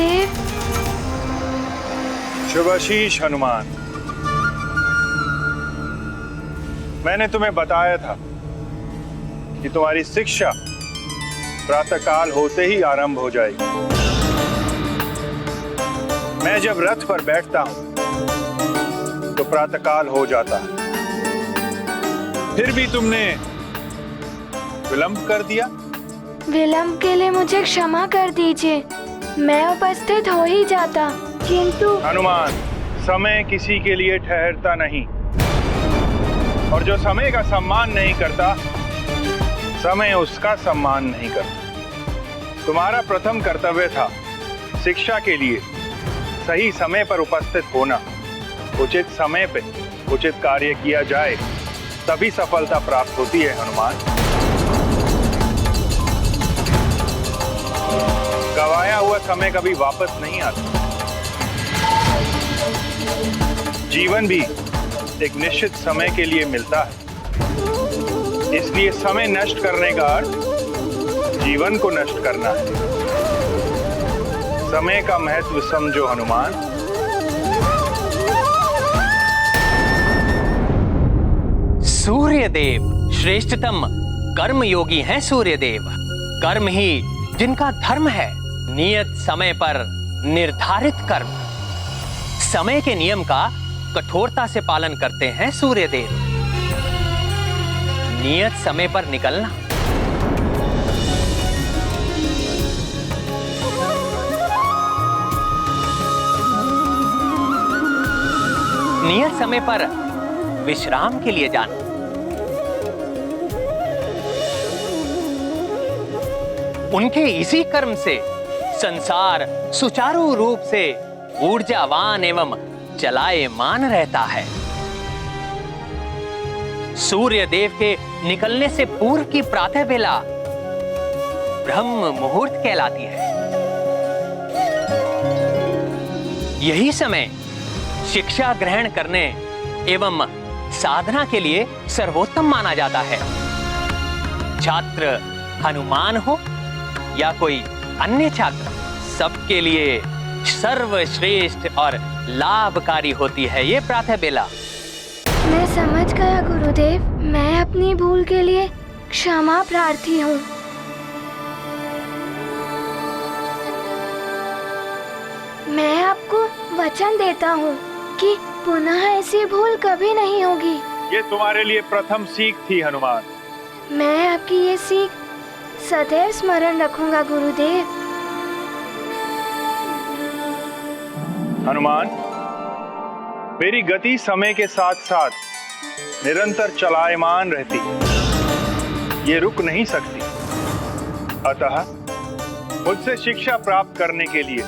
गुरुदेव। शुभाशीष हनुमान, मैंने तुम्हें बताया था कि तुम्हारी शिक्षा प्रातःकाल होते ही आरंभ हो जाएगी। मैं जब रथ पर बैठता हूं तो प्रातःकाल हो जाता है, फिर भी तुमने विलंब कर दिया। विलंब के लिए मुझे क्षमा कर दीजिए, मैं उपस्थित हो ही जाता, किंतु। हनुमान, समय किसी के लिए ठहरता नहीं, और जो समय का सम्मान नहीं करता, समय उसका सम्मान नहीं करता। तुम्हारा प्रथम कर्तव्य था शिक्षा के लिए सही समय पर उपस्थित होना। उचित समय पे उचित कार्य किया जाए तभी सफलता प्राप्त होती है हनुमान। गवाया हुआ समय कभी वापस नहीं आता। जीवन भी एक निश्चित समय के लिए मिलता है, इसलिए समय नष्ट करने का अर्थ जीवन को नष्ट करना है। समय का महत्व समझो हनुमान। सूर्यदेव श्रेष्ठतम कर्मयोगी हैं। सूर्यदेव कर्म ही जिनका धर्म है, नियत समय पर निर्धारित कर्म, समय के नियम का कठोरता से पालन करते हैं सूर्यदेव। नियत समय पर निकलना, नियत समय पर विश्राम के लिए जाना, उनके इसी कर्म से संसार सुचारू रूप से ऊर्जावान एवं चलायमान रहता है। सूर्य देव के निकलने से पूर्व की प्रातः बेला ब्रह्म मुहूर्त कहलाती है। यही समय शिक्षा ग्रहण करने एवं साधना के लिए सर्वोत्तम माना जाता है। छात्र हनुमान हो या कोई अन्य छात्र, सबके लिए सर्वश्रेष्ठ और लाभकारी होती है ये प्रातः बेला। मैं समझ गया गुरुदेव, मैं अपनी भूल के लिए क्षमा प्रार्थी हूँ। मैं आपको वचन देता हूँ कि पुनः ऐसी भूल कभी नहीं होगी। ये तुम्हारे लिए प्रथम सीख थी हनुमान। मैं आपकी ये सीख सदैव स्मरण रखूंगा गुरुदेव। हनुमान, मेरी गति समय के साथ साथ निरंतर चलायमान रहती है, ये रुक नहीं सकती। अतः मुझसे शिक्षा प्राप्त करने के लिए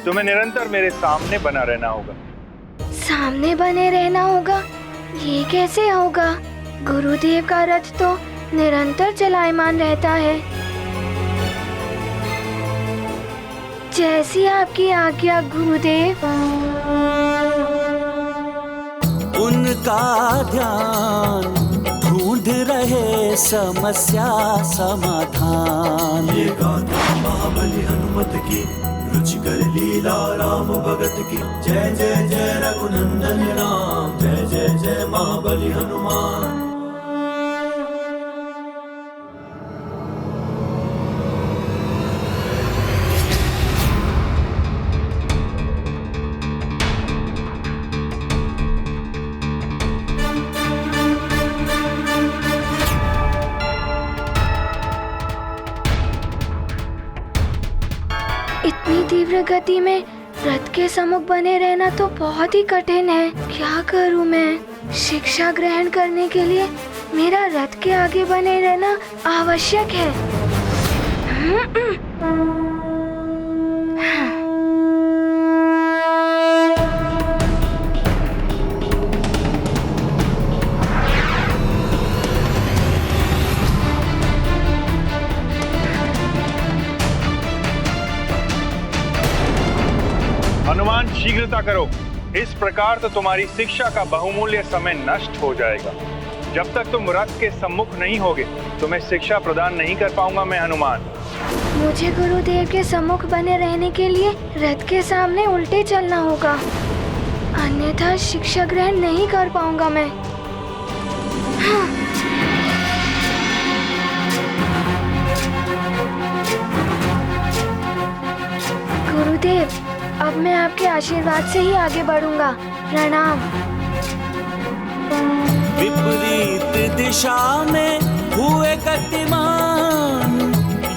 तुम्हें निरंतर मेरे सामने बना रहना होगा। सामने बने रहना होगा? ये कैसे होगा? गुरुदेव का रथ तो निरंतर चलायमान रहता है। जैसी आपकी आज्ञा गुरुदेव। उनका ध्यान ढूंढ रहे समस्या समाधान। ये गाथा महाबली हनुमत की, रुचिकर लीला राम भगत की। जय जय जय रघुनंदन राम, जय जय जय महाबली हनुमान। इतनी तीव्र गति में रथ के सम्मुख बने रहना तो बहुत ही कठिन है। क्या करूं मैं? शिक्षा ग्रहण करने के लिए मेरा रथ के आगे बने रहना आवश्यक है। हनुमान, शीघ्रता करो, इस प्रकार तो तुम्हारी शिक्षा का बहुमूल्य समय नष्ट हो जाएगा। जब तक तुम रथ के सम्मुख नहीं होगे, तुम्हें शिक्षा प्रदान नहीं कर पाऊंगा मैं हनुमान। मुझे गुरुदेव के सम्मुख बने रहने के लिए रथ के सामने उल्टे चलना होगा, अन्यथा शिक्षा ग्रहण नहीं कर पाऊंगा मैं। हाँ। गुरुदेव, अब मैं आपके आशीर्वाद से ही आगे बढ़ूंगा। प्रणाम। विपरीत दिशा में हुए गतिमान,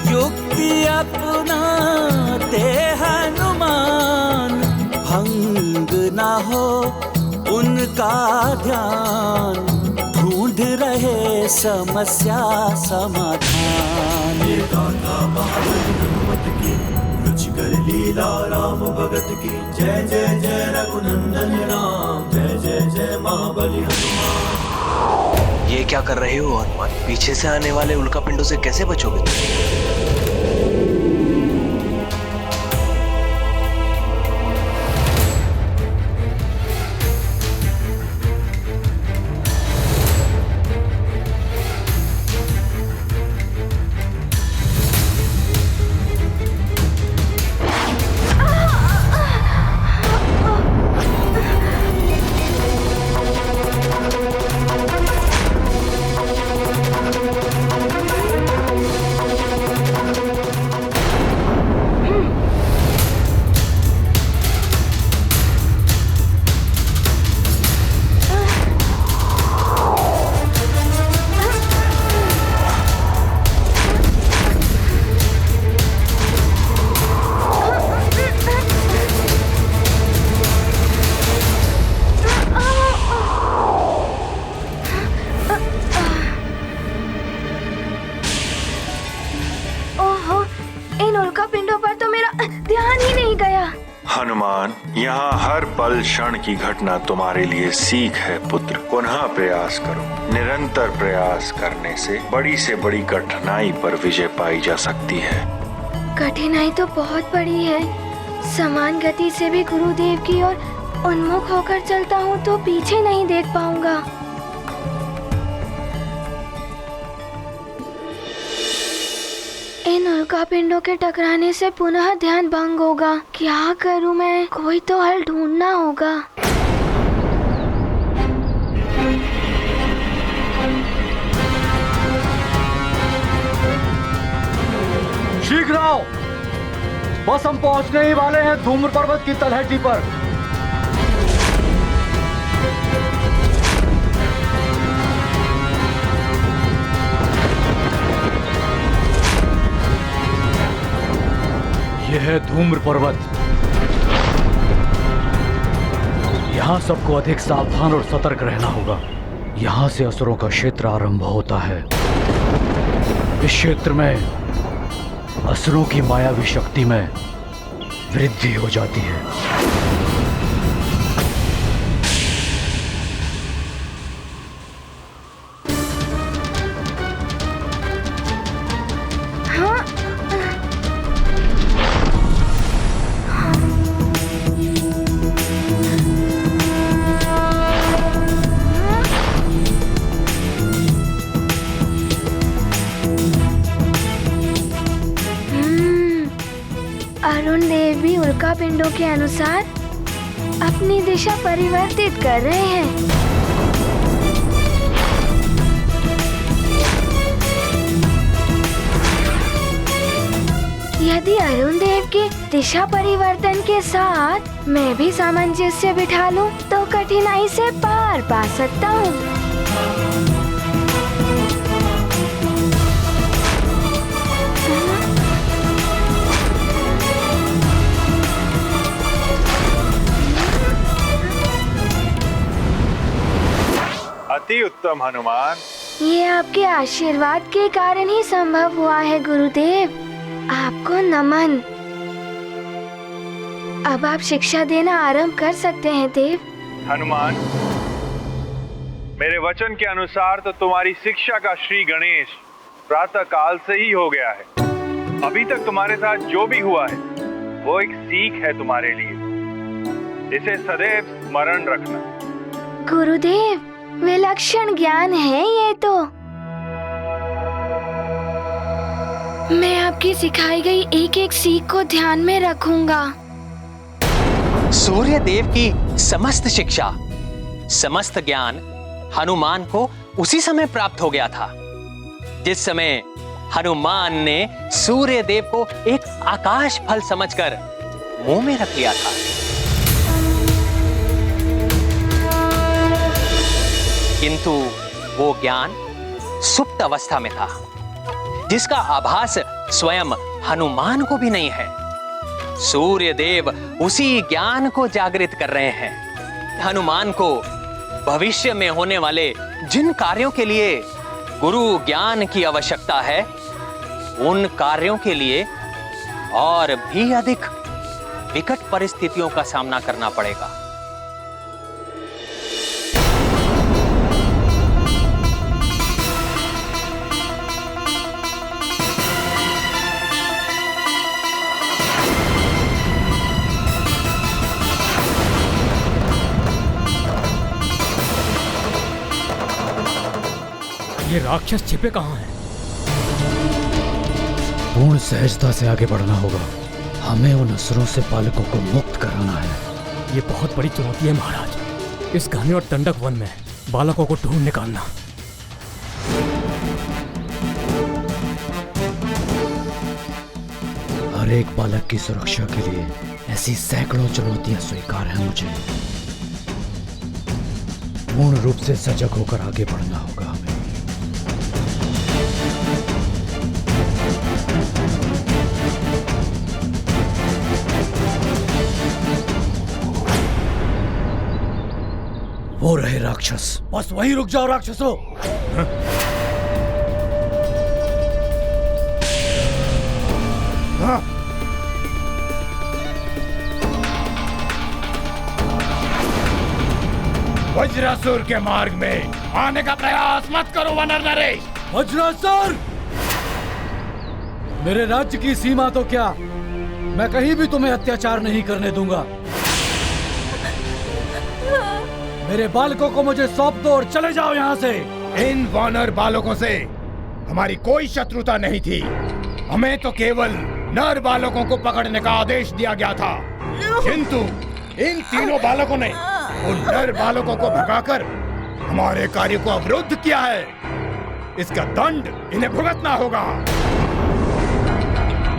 युक्ति अपनाते हनुमान। भंग ना हो उनका ध्यान, ढूंढ रहे समस्या समाधान। ये गाथा महाबली हनुमत की, रुचिकर लीला राम भगत की। जय जय जय रघुनंदन राम, जय जय जय महाबली हनुमान। ये क्या कर रहे हो हनुमान? पीछे से आने वाले उल्कापिंडों से कैसे बचोगे तुम? हनुमान, यहाँ हर पल क्षण की घटना तुम्हारे लिए सीख है पुत्र। पुनः प्रयास करो। निरंतर प्रयास करने से बड़ी कठिनाई पर विजय पाई जा सकती है। कठिनाई तो बहुत बड़ी है। समान गति से भी गुरुदेव की ओर उन्मुख होकर चलता हूँ तो पीछे नहीं देख पाऊंगा। इन उल्कापिंडों के टकराने से पुनः ध्यान भंग होगा। क्या करूं मैं? कोई तो हल ढूंढना होगा। शीघ्र आओ, बस हम पहुंचने ही वाले हैं धूम्र पर्वत की तलहटी पर। यह है धूम्र पर्वत। यहाँ सबको अधिक सावधान और सतर्क रहना होगा। यहाँ से असुरों का क्षेत्र आरंभ होता है। इस क्षेत्र में असुरों की मायावी शक्ति में वृद्धि हो जाती है। अरुण देव भी उल्कापिंडों के अनुसार अपनी दिशा परिवर्तित कर रहे हैं। यदि अरुण देव के दिशा परिवर्तन के साथ मैं भी सामंजस्य बिठा लूं, तो कठिनाई से पार पा सकता हूँ। अति उत्तम हनुमान। ये आपके आशीर्वाद के कारण ही संभव हुआ है गुरुदेव। आपको नमन। अब आप शिक्षा देना आरंभ कर सकते हैं देव। हनुमान, मेरे वचन के अनुसार तो तुम्हारी शिक्षा का श्री गणेश प्रातः काल से ही हो गया है। अभी तक तुम्हारे साथ जो भी हुआ है वो एक सीख है तुम्हारे लिए। इसे सदैव स्मरण रखना। गुरुदेव, विलक्षण ज्ञान है ये तो। मैं आपकी सिखाई गई एक एक सीख को ध्यान में रखूंगा। सूर्य देव की समस्त शिक्षा, समस्त ज्ञान हनुमान को उसी समय प्राप्त हो गया था जिस समय हनुमान ने सूर्य देव को एक आकाश फल समझकर मुंह में रख लिया था। किंतु वो ज्ञान सुप्त अवस्था में था, जिसका आभास स्वयं हनुमान को भी नहीं है। सूर्य देव उसी ज्ञान को जागृत कर रहे हैं। हनुमान को भविष्य में होने वाले जिन कार्यों के लिए गुरु ज्ञान की आवश्यकता है, उन कार्यों के लिए और भी अधिक विकट परिस्थितियों का सामना करना पड़ेगा। ये राक्षस छिपे कहाँ हैं? पूर्ण सहजता से आगे बढ़ना होगा। हमें उन असुरों से बालकों को मुक्त कराना है। ये बहुत बड़ी चुनौती है महाराज। इस घने और दंडक वन में बालकों को ढूंढ निकालना। हर एक बालक की सुरक्षा के लिए ऐसी सैकड़ों चुनौतियां स्वीकार हैं मुझे। पूर्ण रूप से सजग होकर आगे बढ़ना होगा हमें। वो रहे राक्षस, बस वहीं रुक जाओ राक्षसों। वज्रासुर के मार्ग में आने का प्रयास मत करो वानर नरेश। वज्रासुर! मेरे राज्य की सीमा तो क्या, मैं कहीं भी तुम्हें अत्याचार नहीं करने दूंगा। मेरे बालकों को मुझे सौंप दो और चले जाओ यहाँ से। इन वानर बालकों से हमारी कोई शत्रुता नहीं थी। हमें तो केवल नर बालकों को पकड़ने का आदेश दिया गया था, किंतु इन तीनों बालकों ने उन नर बालकों को भगाकर हमारे कार्य को अवरुद्ध किया है। इसका दंड इन्हें भुगतना होगा।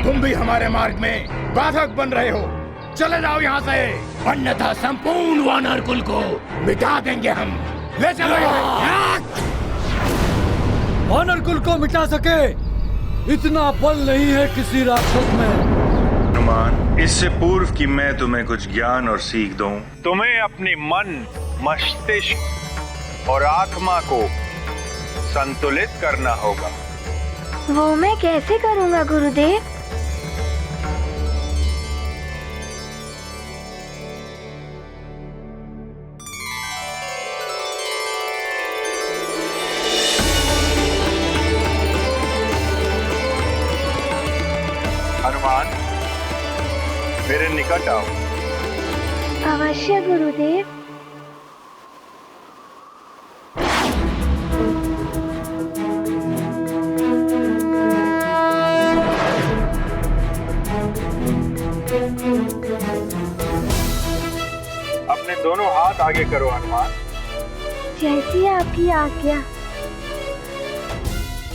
तुम भी हमारे मार्ग में बाधक बन रहे हो, चले जाओ यहाँ से, अन्यथा संपूर्ण वानर कुल को मिटा देंगे हम। ले चलो। वानर कुल को मिटा सके इतना बल नहीं है किसी राक्षस में। हनुमान, इससे पूर्व कि मैं तुम्हें कुछ ज्ञान और सीख दूं, तुम्हें अपने मन, मस्तिष्क और आत्मा को संतुलित करना होगा। वो मैं कैसे करूँगा गुरुदेव? हनुमान, मेरे निकट आओ। अवश्य गुरुदेव। अपने दोनों हाथ आगे करो हनुमान। जैसी आपकी आज्ञा।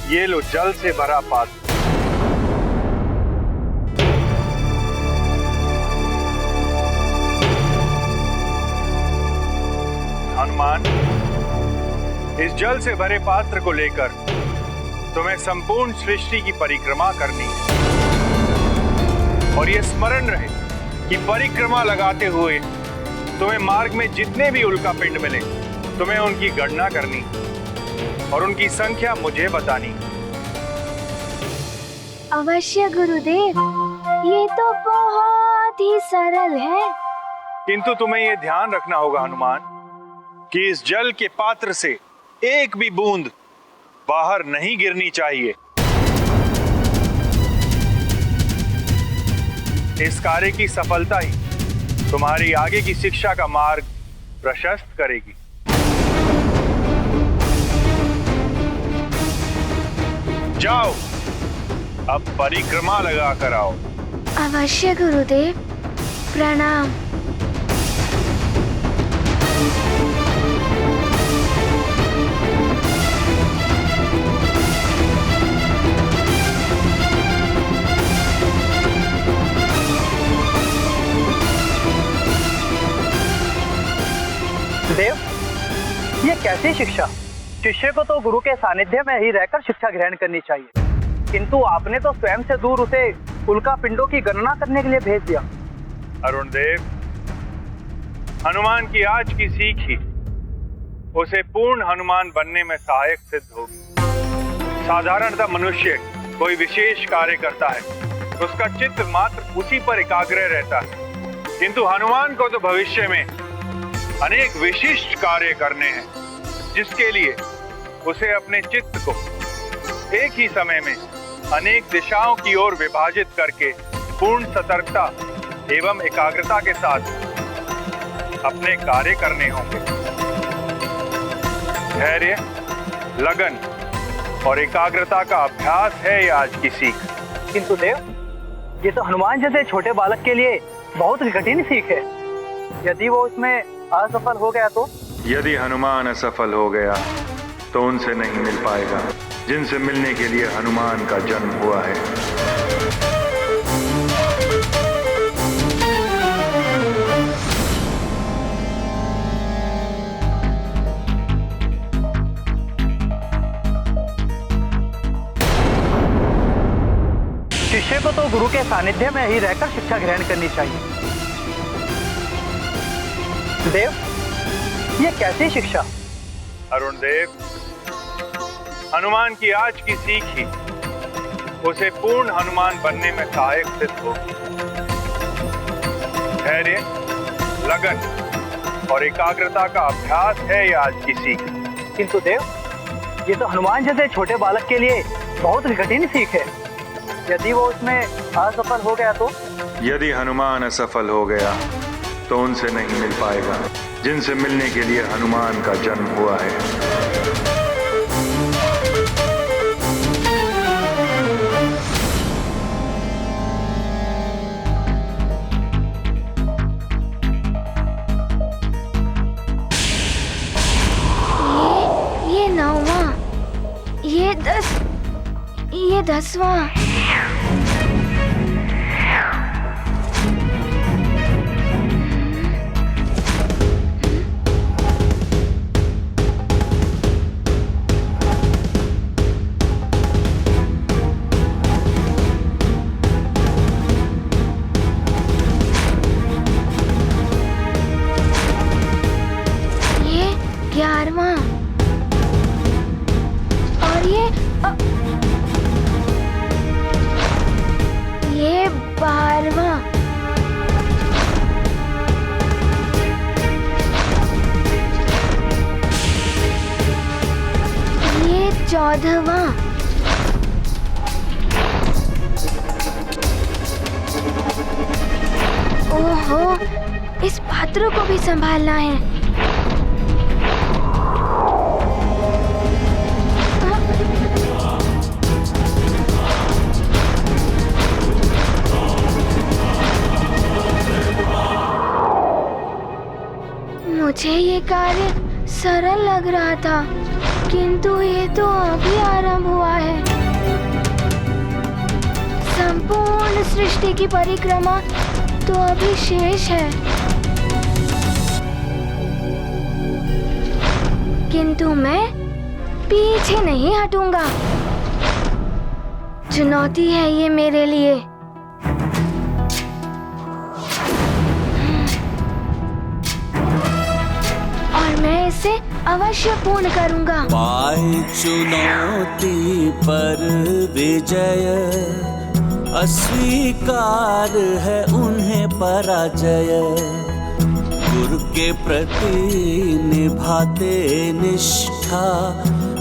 ये लो जल से भरा पात्र। हनुमान, इस जल से भरे पात्र को लेकर तुम्हें संपूर्ण सृष्टि की परिक्रमा करनी है, और ये स्मरण रहे कि परिक्रमा लगाते हुए तुम्हें मार्ग में जितने भी उल्कापिंड मिले, तुम्हें उनकी गणना करनी और उनकी संख्या मुझे बतानी। अवश्य गुरुदेव, ये तो बहुत ही सरल है। किंतु तुम्हें यह ध्यान रखना होगा हनुमान कि इस जल के पात्र से एक भी बूंद बाहर नहीं गिरनी चाहिए। इस कार्य की सफलता ही तुम्हारी आगे की शिक्षा का मार्ग प्रशस्त करेगी। जाओ अब परिक्रमा लगा कर आओ। अवश्य गुरुदेव, प्रणाम। देव, ये कैसी शिक्षा? शिष्य को तो गुरु के सानिध्य में ही रहकर शिक्षा ग्रहण करनी चाहिए, किंतु आपने तो स्वयं से दूर उसे उल्का पिंडों की गणना करने के लिए भेज दिया। अरुण देव, हनुमान की आज की सीख ही उसे पूर्ण हनुमान बनने में सहायक सिद्ध होगी। साधारणतः मनुष्य कोई विशेष कार्य करता है, उसका चित्त मात्र उसी पर एकाग्र रहता है, किंतु हनुमान को तो भविष्य में अनेक विशिष्ट कार्य करने हैं, जिसके लिए उसे अपने चित्त को एक ही समय में अनेक दिशाओं की ओर विभाजित करके पूर्ण सतर्कता एवं एकाग्रता के साथ अपने कार्य करने होंगे। धैर्य, लगन और एकाग्रता का अभ्यास है ये आज की सीख। किंतु देव, ये तो हनुमान जैसे छोटे बालक के लिए बहुत ही कठिन सीख है। यदि वो उसमें असफल हो गया तो? यदि हनुमान असफल हो गया तो उनसे नहीं मिल पाएगा जिनसे मिलने के लिए हनुमान का जन्म हुआ है। शिष्य को तो गुरु के सानिध्य में ही रहकर शिक्षा ग्रहण करनी चाहिए। देव, ये कैसी शिक्षा? अरुण देव, हनुमान की आज की सीख ही उसे पूर्ण हनुमान बनने में सहायक सिद्ध होगी। धैर्य, लगन और एकाग्रता का अभ्यास है ये आज की सीख। किंतु देव, ये तो हनुमान जैसे छोटे बालक के लिए बहुत ही कठिन सीख है। यदि वो उसमें असफल हो गया तो? यदि हनुमान असफल हो गया तो उनसे नहीं मिल पाएगा जिनसे मिलने के लिए हनुमान का जन्म हुआ है। ये 9वां, ये 10वां। ये 11वां और ये 12वां। ये 14वां। ओहो, इस पात्र को भी संभालना है। मुझे ये कार्य सरल लग रहा था, किंतु ये तो अभी आरंभ हुआ है। संपूर्ण सृष्टि की परिक्रमा तो अभी शेष है, किंतु मैं पीछे नहीं हटूंगा। चुनौती है ये मेरे लिए। मैं इसे अवश्य पूर्ण करूंगा। पाए चुनौती पर विजय, अस्वीकार है उन्हें पराजय। गुरु के प्रति निभाते निष्ठा,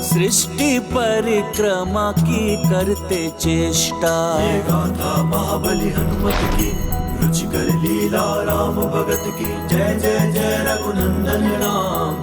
सृष्टि परिक्रमा की करते चेष्टा। ये गाथा महाबली हनुमत की, रुचिकर लीला राम भगत की। जय जय जय रघुनंदन राम,